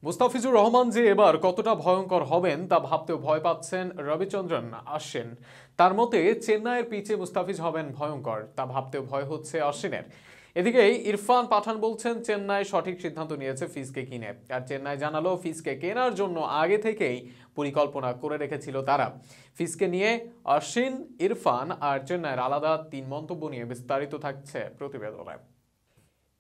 মুস্তাফিজুর রহমান যে এবার কতটা ভয়ঙ্কর হবেন তা ভাবতেও ভয় পাচ্ছেন রবিচন্দ্রন অশ্বিন। তার মতে চেন্নাইয়ের পিচে মুস্তাফিজ হবেন ভয়ঙ্কর, তা ভাবতেও ভয় হচ্ছে অশ্বিনের। এদিকে ইরফান পাঠান বলছেন চেন্নাই সঠিক সিদ্ধান্ত নিয়েছে ফিজকে কিনে। আর চেন্নাই জানালো ফিজকে কেনার জন্য আগে থেকেই পরিকল্পনা করে রেখেছিল তারা। ফিজকে নিয়ে অশ্বিন, ইরফান আর চেন্নাইয়ের আলাদা তিন মন্তব্য নিয়ে বিস্তারিত থাকছে প্রতিবেদনে।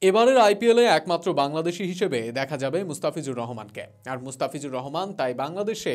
এবারের আইপিএলে একমাত্র বাংলাদেশি হিসেবে দেখা যাবে মুস্তাফিজুর রহমানকে। আর মুস্তাফিজুর রহমান তাই বাংলাদেশে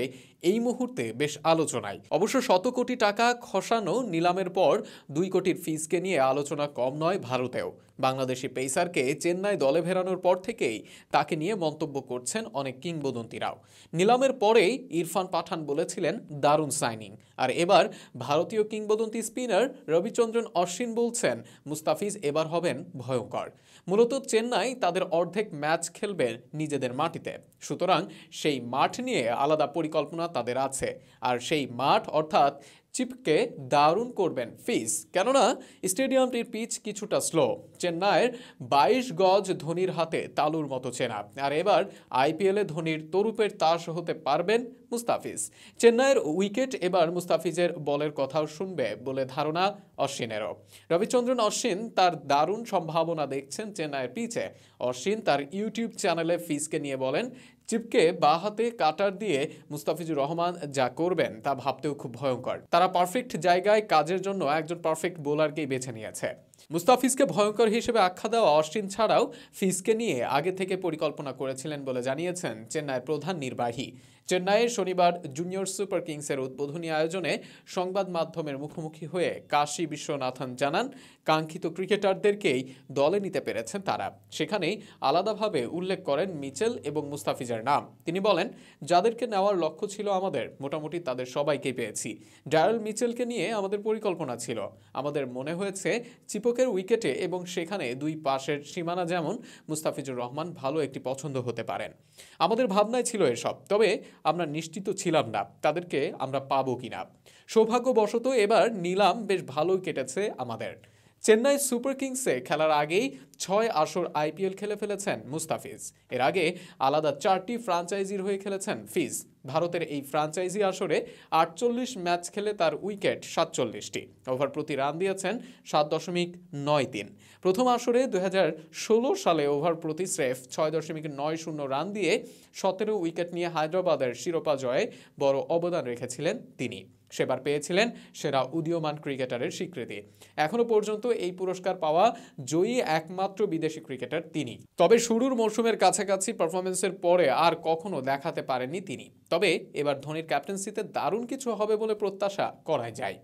এই মুহূর্তে বেশ আলোচনায়। অবশ্য 100 কোটি টাকা খসানো নিলামের পর 2 কোটির ফিজকে নিয়ে আলোচনা কম নয় ভারতেও। বাংলাদেশি পেসারকে চেন্নাই দলে ফেরানোর পর থেকেই তাকে নিয়ে মন্তব্য করছেন অনেক কিংবদন্তিরাও। নিলামের পরেই ইরফান পাঠান বলেছিলেন দারুণ সাইনিং। আর এবার ভারতীয় কিংবদন্তি স্পিনার রবিচন্দ্রন অশ্বিন বলছেন মুস্তাফিজ এবার হবেন ভয়ঙ্কর। মূলত চেন্নাই তাদের অর্ধেক ম্যাচ খেলবে নিজেদের মাটিতে, সুতরাং সেই মাঠ নিয়ে আলাদা পরিকল্পনা তাদের আছে। আর সেই মাঠ অর্থাৎ চিপকে দারুণ করবেন ফিজ, কেননা স্টেডিয়ামটির পিচ কিছুটা স্লো। চেন্নাইয়ের 22 গজ ধোনির হাতে তালুর মতো চেনা। আর এবার আইপিএলে ধোনির তরুপের তাস হতে পারবেন মুস্তাফিজ। চেন্নাইয়ের উইকেট এবার মুস্তাফিজের বলের কথাও শুনবে বলে ধারণা অশ্বিনেরও। রবিচন্দ্রন অশ্বিন তার দারুণ সম্ভাবনা দেখছেন চেন্নাইয়ের পিচে। অশ্বিন তার ইউটিউব চ্যানেলে ফিজকে নিয়ে বলেন, চিপকে বাঁ হাতে কাটার দিয়ে মুস্তাফিজুর রহমান যা করবেন তা ভাবতেও খুব ভয়ঙ্কর। তারা পারফেক্ট জায়গায় কাজের জন্য একজন পারফেক্ট বোলারকেই বেছে নিয়েছে। মুস্তাফিজকে ভয়ঙ্কর হিসেবে আখ্যা দেওয়া অশ্বিন ছাড়াও ফিজকে নিয়ে আগে থেকে পরিকল্পনা করেছিলেন বলে জানিয়েছেন চেন্নাইয়ের প্রধান নির্বাহী। চেন্নাইয়ের শনিবার জুনিয়র সুপার কিংসের উদ্বোধনী আয়োজনে সংবাদ মাধ্যমের মুখোমুখি হয়ে কাশী বিশ্বনাথন জানান, কাঙ্ক্ষিত ক্রিকেটারদেরকেই দলে নিতে পেরেছেন তারা। সেখানেই আলাদাভাবে উল্লেখ করেন মিচেল এবং মুস্তাফিজের নাম। তিনি বলেন, যাদেরকে নেওয়ার লক্ষ্য ছিল আমাদের, মোটামুটি তাদের সবাইকে পেয়েছি। ড্যারেল মিচেলকে নিয়ে আমাদের পরিকল্পনা ছিল। আমাদের মনে হয়েছে চিপকের উইকেটে এবং সেখানে দুই পাশের সীমানা যেমন মুস্তাফিজুর রহমান ভালো একটি পছন্দ হতে পারেন। আমাদের ভাবনায় ছিল এসব, তবে আমরা নিশ্চিত ছিলাম না তাদেরকে আমরা পাবো কিনা। সৌভাগ্যবশত এবার নিলাম বেশ ভালোই কেটেছে আমাদের। চেন্নাই সুপার কিংসে খেলার আগেই 6 আসর আইপিএল খেলে ফেলেছেন মুস্তাফিজ। এর আগে আলাদা 4টি ফ্রাঞ্চাইজির হয়ে খেলেছেন ফিজ। ভারতের এই ফ্রাঞ্চাইজি আসরে 48 ম্যাচ খেলে তার উইকেট 47টি। ওভার প্রতি রান দিয়েছেন 7.93। প্রথম আসরে 2016 সালে ওভার প্রতি স্রেফ 6.90 রান দিয়ে 17 উইকেট নিয়ে হায়দ্রাবাদের শিরোপা জয়ে বড় অবদান রেখেছিলেন তিনি। সেবার পেয়েছিলেন সেরা উদীয়মান ক্রিকেটারের স্বীকৃতি। এখনো পর্যন্ত এই পুরস্কার পাওয়া জয়ী একমাত্র বিদেশি ক্রিকেটার তিনি। তবে শুরুর মৌসুমের কাছাকাছি পারফরমেন্সের পরে আর কখনো দেখাতে পারেননি তিনি। তবে এবার ধোনির ক্যাপ্টেন্সিতে দারুণ কিছু হবে বলে প্রত্যাশা করা যায়।